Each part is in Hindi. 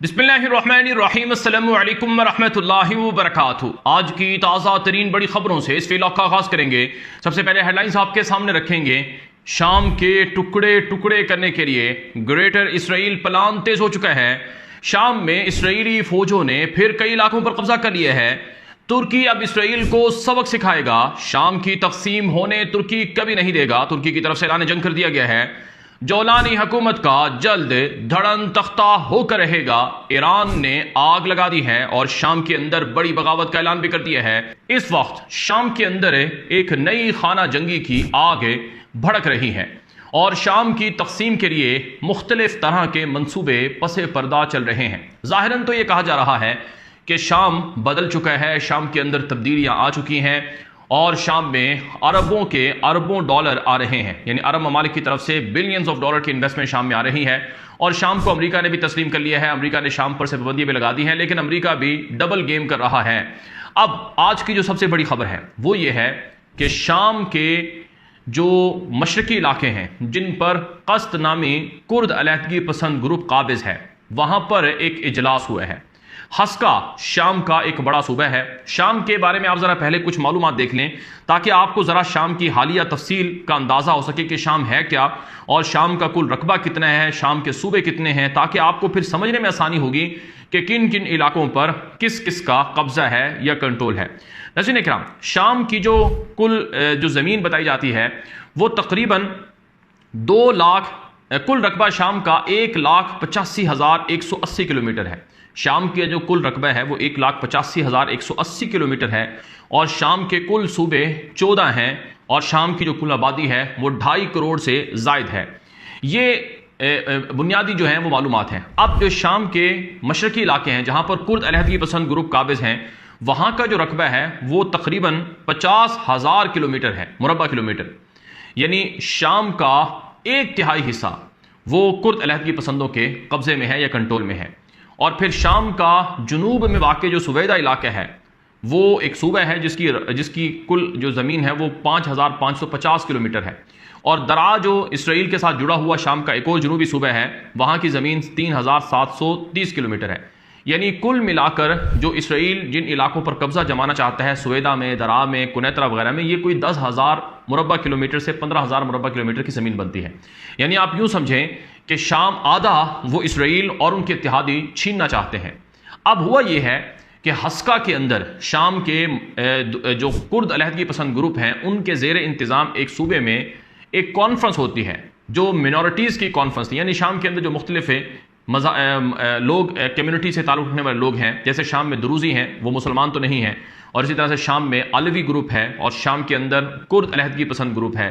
बिस्मिल्लाहिर्रहमानिर्रहीम अस्सलामु अलैकुम वरहमतुल्लाहि वबरकातुहू। आज की ताज़ा तरीन बड़ी खबरों से इस व्लॉग का आगाज़ करेंगे। सबसे पहले हेडलाइंस आपके सामने रखेंगे। शाम के टुकड़े टुकड़े करने के लिए ग्रेटर इसराइल प्लान तेज हो चुका है। शाम में इसराइली फौजों ने फिर कई इलाकों पर कब्जा कर लिया है। तुर्की अब इसराइल को सबक सिखाएगा। शाम की तकसीम होने तुर्की कभी नहीं देगा। तुर्की की तरफ से ऐलान जंग कर दिया गया है। जौलानी हुकूमत का जल्द धड़न तख्ता होकर रहेगा। ईरान ने आग लगा दी है और शाम के अंदर बड़ी बगावत का ऐलान भी कर दिया है। इस वक्त शाम के अंदर एक नई खाना जंगी की आग भड़क रही है और शाम की तकसीम के लिए मुख्तलिफ तरह के मंसूबे पसे पर्दा चल रहे हैं। जाहिरन तो ये कहा जा रहा है कि शाम बदल चुका है, शाम के अंदर तब्दीलियां आ चुकी हैं और शाम में अरबों डॉलर आ रहे हैं। यानी अरब ममालिक की तरफ से बिलियंस ऑफ डॉलर की इन्वेस्टमेंट शाम में आ रही है और शाम को अमेरिका ने भी तस्लीम कर लिया है। अमेरिका ने शाम पर से पाबंदियां भी लगा दी हैं, लेकिन अमेरिका भी डबल गेम कर रहा है। अब आज की जो सबसे बड़ी खबर है वो ये है कि शाम के जो मशरकी इलाके हैं जिन पर कस्त नामी कुर्द अलहदगी पसंद ग्रुप काबिज है, वहां पर एक इजलास हुआ है। हस्का शाम का एक बड़ा सूबा है। शाम के बारे में आप जरा पहले कुछ मालूमात देख लें ताकि आपको जरा शाम की हालिया तफसील का अंदाजा हो सके कि शाम है क्या और शाम का कुल रकबा कितना है, शाम के सूबे कितने हैं, ताकि आपको फिर समझने में आसानी होगी कि किन किन इलाकों पर किस किस का कब्जा है या कंट्रोल है। नाज़रीन इकराम, शाम की जो कुल जो ज़मीन बताई जाती है वो तकरीबन 2 लाख, कुल रकबा शाम का 1,85,180 किलोमीटर है। शाम के जो कुल रकबा है वो 1,85,180 किलोमीटर है और शाम के कुल सूबे 14 हैं और शाम की जो कुल आबादी है वो 2.5 करोड़ से ज़ायद है। ये बुनियादी जो है वो मालूमात हैं। अब जो शाम के मशरकी इलाके हैं जहाँ पर कुर्द अलहदगी पसंद ग्रुप काबिज हैं, वहाँ का जो रकबा है वो तकरीबन 50,000 किलोमीटर है, मुरब्बा किलोमीटर। यानी शाम का 1/3 हिस्सा वो कुर्द अलहदगी पसंदों के कब्जे में है या कंट्रोल में है। और फिर शाम का जुनूब में वाक़ जो सुवैदा इलाका है वो एक सूबा है जिसकी कुल जो ज़मीन है वो 5,550 किलोमीटर है। और दरा जो इसराइल के साथ जुड़ा हुआ शाम का एक और जुनूबी सूबा है, वहाँ की ज़मीन 3,730 किलोमीटर है। यानी कुल मिलाकर जो इसराइल जिन इलाकों पर कब्जा जमाना चाहता है, सुवेदा में, दरा में, कुनैतरा वगैरह में, ये कोई 10,000 मुरब्बा किलोमीटर से 15,000 मुरब्बा किलोमीटर की ज़मीन बनती है। यानी आप यूँ समझें कि शाम आधा वो इसराइल और उनके इत्तेहादी छीनना चाहते हैं। अब हुआ ये है कि हस्का के अंदर शाम के जो कुर्द अलहदगी पसंद ग्रुप हैं उनके ज़ेर इंतज़ाम एक सूबे में एक कॉन्फ्रेंस होती है जो मिनॉरिटीज़ की कॉन्फ्रेंस थी। यानी शाम के अंदर जो मुख्तलिफ लोग कम्युनिटी से ताल्लुक़ रखने वाले लोग हैं, जैसे शाम में दुरूज़ी हैं, वो मुसलमान तो नहीं हैं, और इसी तरह से शाम में अलवी ग्रुप है और शाम के अंदर कुर्द अलहदगी पसंद ग्रुप है।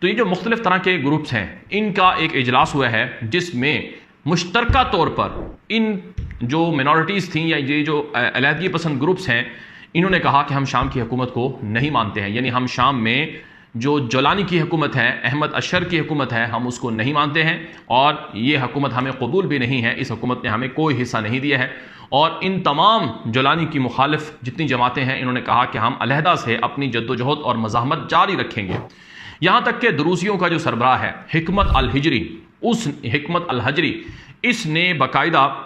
तो ये जो मुख्तलिफ तरह के ग्रुप्स हैं इनका एक इजलास हुआ है जिसमें मुश्तरका तौर पर इन जो मिनॉरिटीज़ थी या ये जो अलहदगी पसंद ग्रुप्स हैं, इन्होंने कहा कि हम शाम की हुकूमत को नहीं मानते हैं। यानी हम शाम में जो जौलानी की हुकूमत है, अहमद अशर की हुकूमत है, हम उसको नहीं मानते हैं और ये हुकूमत हमें कबूल भी नहीं है। इस हुकूमत ने हमें कोई हिस्सा नहीं दिया है। और इन तमाम जौलानी की मुखालिफ जितनी जमातें हैं इन्होंने कहा कि हम अलहदा से अपनी जद्दोजहद और मज़ाहमत जारी रखेंगे। यहाँ तक कि दुरूसियों का जो सरबराह है हिकमत अल हिजरी, उस हिकमत अल हिजरी इसने बाकायदा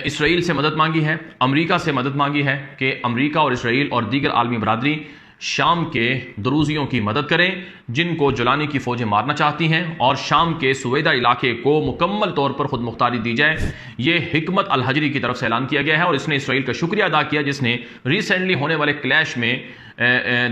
इसराइल से मदद मांगी है, अमेरिका से मदद मांगी है कि अमेरिका और इसराइल और दीगर आलमी बरादरी शाम के दुरूसियों की मदद करें जिनको जौलानी की फ़ौजें मारना चाहती हैं और शाम के सुवेदा इलाके को मुकम्मल तौर पर खुद मुख्तारी दी जाए। ये हिकमत अल हिजरी की तरफ से ऐलान किया गया है और इसने इसराइल का शुक्रिया अदा किया जिसने रिसेंटली होने वाले क्लैश में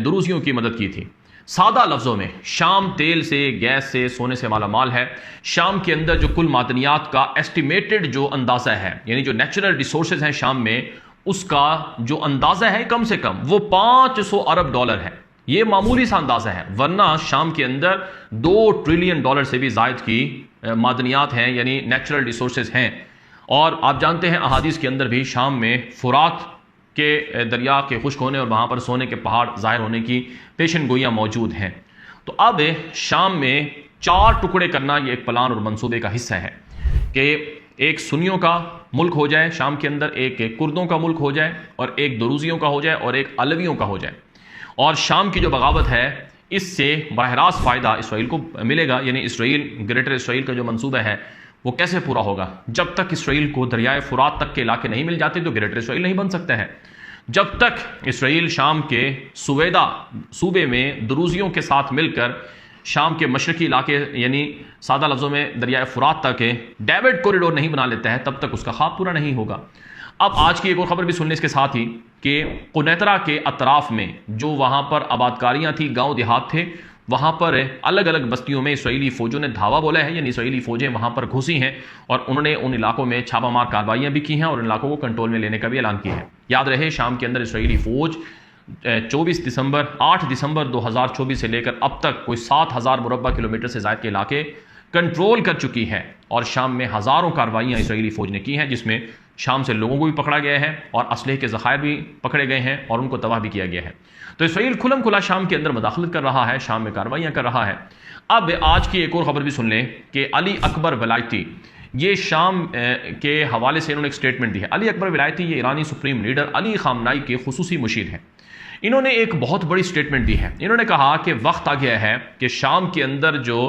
दुरूसियों की मदद की थी। सादा लफ्ज़ों में शाम तेल से, गैस से, सोने से माला माल है। शाम के अंदर जो कुल मादनियात का एस्टिमेटेड जो अंदाज़ा है, यानी जो नेचुरल रिसोर्सेज हैं शाम में, उसका जो अंदाज़ा है कम से कम वो 500 अरब डॉलर है। ये मामूली सा अंदाज़ा है, वरना शाम के अंदर 2 ट्रिलियन डॉलर से भी ज़ायद की मादनियात हैं, यानी नेचुरल रिसोर्सेज हैं। और आप जानते हैं अहादीस के अंदर भी शाम में फुरात के दरिया के खुश्क होने और वहाँ पर सोने के पहाड़ ज़ाहिर होने की पेशन गोइयाँ मौजूद हैं। तो अब शाम में 4 टुकड़े करना ये एक प्लान और मंसूबे का हिस्सा है कि एक सुन्नियों का मुल्क हो जाए शाम के अंदर, एक कुर्दों का मुल्क हो जाए और एक दुरूजियों का हो जाए और एक अलवियों का हो जाए। और शाम की जो बगावत है इससे बहरास फ़ायदा इसराइल को मिलेगा। यानी इसराइल, ग्रेटर इसराइल का जो मंसूबा है वो कैसे पूरा होगा? जब तक इसराइल को दरियाए फुरात तक के इलाके नहीं मिल जाते तो ग्रेटर इसराइल नहीं बन सकता है। जब तक इसराइल शाम के सूबे में दुरूजियों के साथ मिलकर शाम के मशरकी इलाके यानी सादा लफ्ज़ों में दरियाए फुरात तक डेविड कॉरिडोर नहीं बना लेता है, तब तक उसका ख्वाब पूरा नहीं होगा। अब आज की एक और खबर भी सुनने इसके साथ ही कि कुनैतरा के अतराफ में जो वहाँ पर आबादकारियाँ थी, गांव देहात थे, वहाँ पर अलग अलग बस्तियों में इसराइली फ़ौजों ने धावा बोला है, यानी इसराइली फ़ौजें वहाँ पर घुसी हैं और उन्होंने उन इलाकों में छापामार कार्रवाइयाँ भी की हैं और उन इलाकों को कंट्रोल में लेने का भी ऐलान किया है। याद रहे, शाम के अंदर इसराइली फ़ौज 8 दिसंबर 2024 से लेकर अब तक कोई 7,000 मुरब्बा किलोमीटर से ज़ायद के इलाके कंट्रोल कर चुकी है और शाम में हज़ारों कार्रवाइयाँ इसराइली फ़ौज ने की हैं, जिसमें शाम से लोगों को भी पकड़ा गया है और असलहे के ज़खायर भी पकड़े गए हैं और उनको तबाह भी किया गया है। तो इसराइल खुलम खुला शाम के अंदर मदाखलत कर रहा है, शाम में कार्रवाइयाँ कर रहा है। अब आज की एक और ख़बर भी सुन लें कि अली अकबर वलायती, ये शाम के हवाले से इन्होंने एक स्टेटमेंट दी है। अली अकबर वलायती ये ईरानी सुप्रीम लीडर अली खामनाई के खुसूसी मुशीर हैं। इन्होंने एक बहुत बड़ी स्टेटमेंट दी है। इन्होंने कहा कि वक्त आ गया है कि शाम के अंदर जो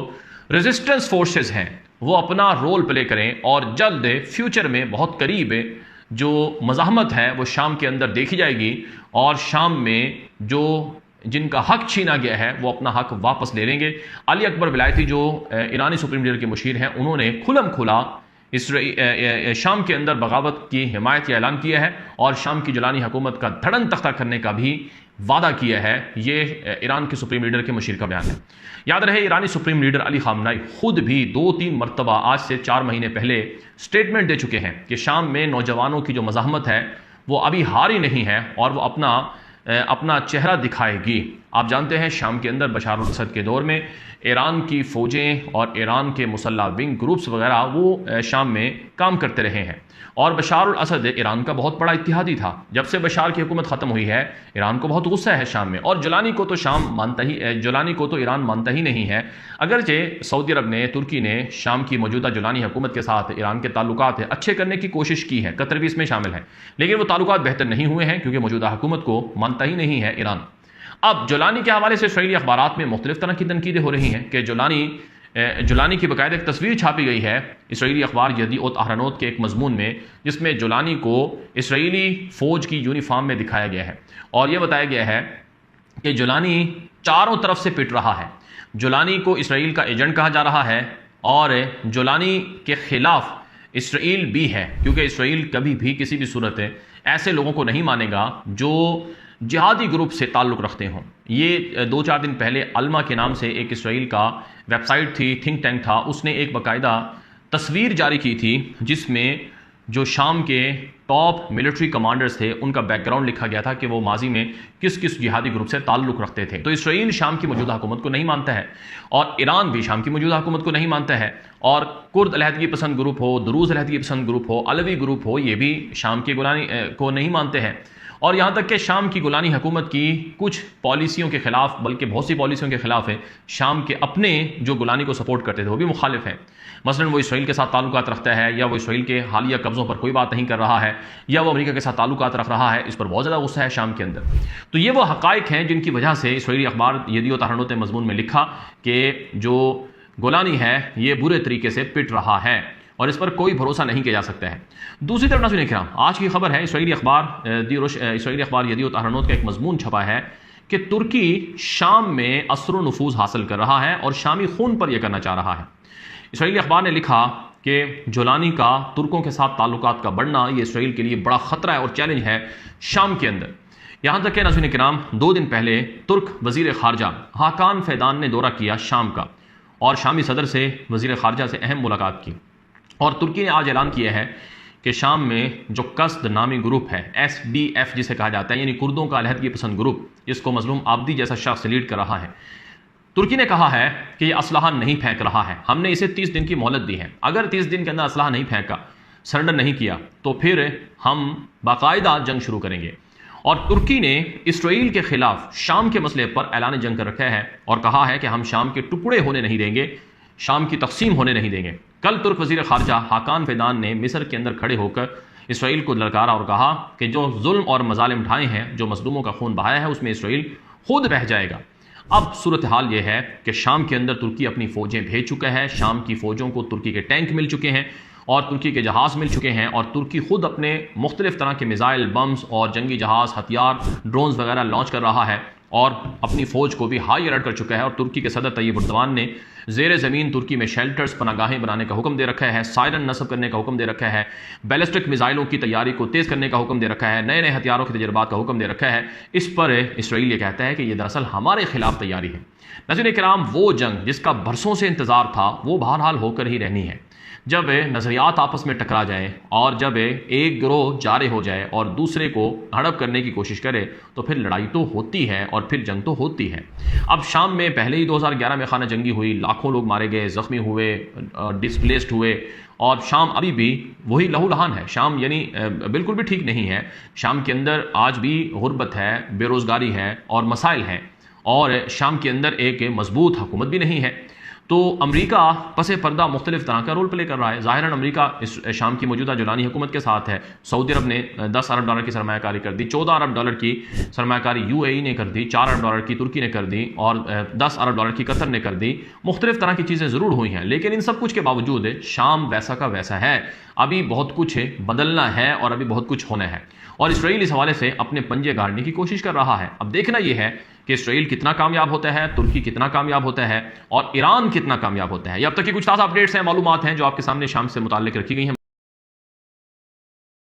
रेजिस्टेंस फोर्सेस हैं वो अपना रोल प्ले करें और जल्द फ्यूचर में बहुत करीब जो मज़ाहमत है वो शाम के अंदर देखी जाएगी और शाम में जो जिनका हक छीना गया है वो अपना हक वापस ले लेंगे। अली अकबर विलायती जो ईरानी सुप्रीम लीडर के मुशीर हैं, उन्होंने खुलम खुला शाम के अंदर बगावत की हिमायत का ऐलान किया है और शाम की जुलानी हुकूमत का धड़न तख्ता करने का भी वादा किया है। ये ईरान के सुप्रीम लीडर के मुशीर का बयान है। याद रहे, ईरानी सुप्रीम लीडर अली खामनाई खुद भी 2-3 मरतबा आज से 4 महीने पहले स्टेटमेंट दे चुके हैं कि शाम में नौजवानों की जो मज़ाहमत है वो अभी हारी नहीं है और वो अपना चेहरा दिखाएगी। आप जानते हैं, शाम के अंदर बशार अल असद के दौर में ईरान की फ़ौजें और ईरान के मुसल्ला विंग ग्रुप्स वगैरह वो शाम में काम करते रहे हैं और बशार अल असद ईरान का बहुत बड़ा इत्तेहादी था। जब से बशार की हुकूमत ख़त्म हुई है, ईरान को बहुत गुस्सा है शाम में और जुलानी को तो ईरान मानता ही नहीं है। अगरचे सऊदी अरब ने, तुर्की ने शाम की मौजूदा जुलानी हुकूमत के साथ ईरान के ताल्लुकात अच्छे करने की कोशिश की है, कतर भी इसमें शामिल है, लेकिन वो ताल्लुकात बेहतर नहीं हुए हैं क्योंकि मौजूदा हुकूमत को मानता ही नहीं है ईरान। अब जुलानी के हवाले से इसराइली अखबारात में मुख्तलिफ तरह की तनकीदें हो रही हैं कि जुलानी की बाकायदा एक तस्वीर छापी गई है इसराइली अखबार यदीओत आहरोनोत के एक मजमून में, जिसमें जुलानी को इसराइली फ़ौज की यूनिफॉर्म में दिखाया गया है और यह बताया गया है कि जुलानी चारों तरफ से पिट रहा है। जुलानी को इसराइल का एजेंट कहा जा रहा है और जुलानी के खिलाफ इसराइल भी है, क्योंकि इसराइल कभी भी किसी भी सूरत ऐसे लोगों को नहीं मानेगा जो जिहादी ग्रुप से ताल्लुक़ रखते हों। ये 2-4 दिन पहले अल्मा के नाम से एक इसराइल का वेबसाइट थी, थिंक टैंक था, उसने एक बाकायदा तस्वीर जारी की थी जिसमें जो शाम के टॉप मिलिट्री कमांडर्स थे उनका बैकग्राउंड लिखा गया था कि वो माजी में किस किस जिहादी ग्रुप से ताल्लुक़ रखते थे। तो इसराइल शाम की मौजूदा हुकूमत को नहीं मानता है और ईरान भी शाम की मौजूदा हुकूमत को नहीं मानता है और कुर्द अलहदगी पसंद ग्रुप हो, दुरूज़ अलहदगी पसंद ग्रुप हो, अलवी ग्रुप हो, ये भी शाम की गुलानी को नहीं मानते हैं। और यहाँ तक कि शाम की गुलानी हुकूमत की कुछ पॉलिसियों के ख़िलाफ़, बल्कि बहुत सी पॉलिसियों के ख़िलाफ़ है, शाम के अपने जो गुलानी को सपोर्ट करते थे वो भी मुखालिफ हैं। मसलन वो इसराइल के साथ ताल्लुकात रखता है या वो इसराइल के हालिया कब्ज़ों पर कोई बात नहीं कर रहा है या वो अमेरिका के साथ ताल्लुकात रख रहा है, इस पर बहुत ज़्यादा गुस्सा है शाम के अंदर। तो ये वो हक़ाइक़ हैं जिनकी वजह से इसराइली अखबार यदीओत आहरोनोत मज़मून में लिखा कि जो गुलानी है ये बुरे तरीके से पिट रहा है और इस पर कोई भरोसा नहीं किया जा सकता है। दूसरी तरफ नाज़रीन किराम, आज की खबर है इसराइली अखबार यदीओत आहरोनोत का एक मजमून छपा है कि तुर्की शाम में असर नफूज़ हासिल कर रहा है और शामी खून पर यह करना चाह रहा है। इसराइली अखबार ने लिखा कि जुलानी का तुर्कों के साथ ताल्लुकात का बढ़ना ये इसराइल के लिए बड़ा ख़तरा है और चैलेंज है शाम के अंदर। यहाँ तक कि नाज़रीन किराम, 2 दिन पहले तुर्क वज़ीर ख़ारजा हाकान फ़ैदान ने दौरा किया शाम का और शामी सदर से वज़ीर ख़ारजा से अहम मुलाकात की और तुर्की ने आज ऐलान किया है कि शाम में जो कस्द नामी ग्रुप है, SDF जिसे कहा जाता है, यानी कुर्दों का अलहदगी पसंद ग्रुप, जिसको मजलूम आबदी जैसा शख्स लीड कर रहा है, तुर्की ने कहा है कि यह असलहा नहीं फेंक रहा है। हमने इसे 30 दिन की मोहलत दी है, अगर 30 दिन के अंदर असलहा नहीं फेंका, सरेंडर नहीं किया, तो फिर हम बाकायदा जंग शुरू करेंगे। और तुर्की ने इसराइल के खिलाफ शाम के मसले पर ऐलान जंग कर रखा है और कहा है कि हम शाम के टुकड़े होने नहीं देंगे, शाम की तकसीम होने नहीं देंगे। कल तुर्क वज़ीर ख़ारजा हाकान फ़ैदान ने मिस्र के अंदर खड़े होकर इसराइल को ललकारा और कहा कि जो जुल्म और मजालिम ढाए हैं, जो मजलूमों का खून बहाया है, उसमें इसराइल खुद बह जाएगा। अब सूरत हाल यह है कि शाम के अंदर तुर्की अपनी फ़ौजें भेज चुका है, शाम की फ़ौजों को तुर्की के टैंक मिल चुके हैं और तुर्की के जहाज़ मिल चुके हैं, और तुर्की खुद अपने मुख्तलिफ तरह के मिसाइल, बम्स और जंगी जहाज़, हथियार, ड्रोन्स वगैरह लॉन्च कर रहा है और अपनी फ़ौज को भी हाई अलर्ट कर चुका है। और तुर्की के सदर तैयब एर्दोगान ने ज़ेर ज़मीन तुर्की में शेल्टर्स, पनागाहें बनाने का हुक्म दे रखा है, सायरन नस्ब करने का हुक्म दे रखा है, बैलिस्टिक मिसाइलों की तैयारी को तेज़ करने का हुक्म दे रखा है, नए नए हथियारों के तजर्बात का हुक्म दे रखा है। इस पर इसराइल ये कहता है कि ये दरअसल हमारे खिलाफ तैयारी है। नाज़रीन किराम, वो जंग जिसका बरसों से इंतज़ार था वो बहरहाल होकर ही रहनी है। जब नज़रियात आपस में टकरा जाए और जब एक गिरोह जारे हो जाए और दूसरे को हड़प करने की कोशिश करे तो फिर लड़ाई तो होती है और फिर जंग तो होती है। अब शाम में पहले ही 2011 में खाना जंगी हुई, लाखों लोग मारे गए, ज़ख्मी हुए, डिस्प्लेस्ड हुए, और शाम अभी भी वही लहूलुहान है। शाम यानी बिल्कुल भी ठीक नहीं है। शाम के अंदर आज भी गुर्बत है, बेरोज़गारी है और मसाइल हैं, और शाम के अंदर एक मजबूत हुकूमत भी नहीं है। तो अमेरिका पसे पर्दा मुख्तलिफ तरह का रोल प्ले कर रहा है। ज़ाहिरन अमेरिका इस शाम की मौजूदा जुलानी हुकूमत के साथ है। सऊदी अरब ने 10 अरब डॉलर की सरमायाकारी कर दी, 14 अरब डॉलर की सरमायाकारी UAE ने कर दी, 4 अरब डॉलर की तुर्की ने कर दी और 10 अरब डॉलर की कतर ने कर दी। मुख्तलिफ तरह की चीज़ें ज़रूर हुई हैं, लेकिन इन सब कुछ के बावजूद शाम वैसा का वैसा है। अभी बहुत कुछ बदलना है और अभी बहुत कुछ होना है, और इसराइल इस हवाले से अपने पंजे गाड़ने की कोशिश कर रहा है। अब देखना यह है कि इसराइल कितना कामयाब होता है, तुर्की कितना कामयाब होता है और ईरान कितना कामयाब होता है। ये अब तक की कुछ ताज़ा अपडेट्स हैं, मालूमात हैं जो आपके सामने शाम से मुताल्लिक रखी गई हैं।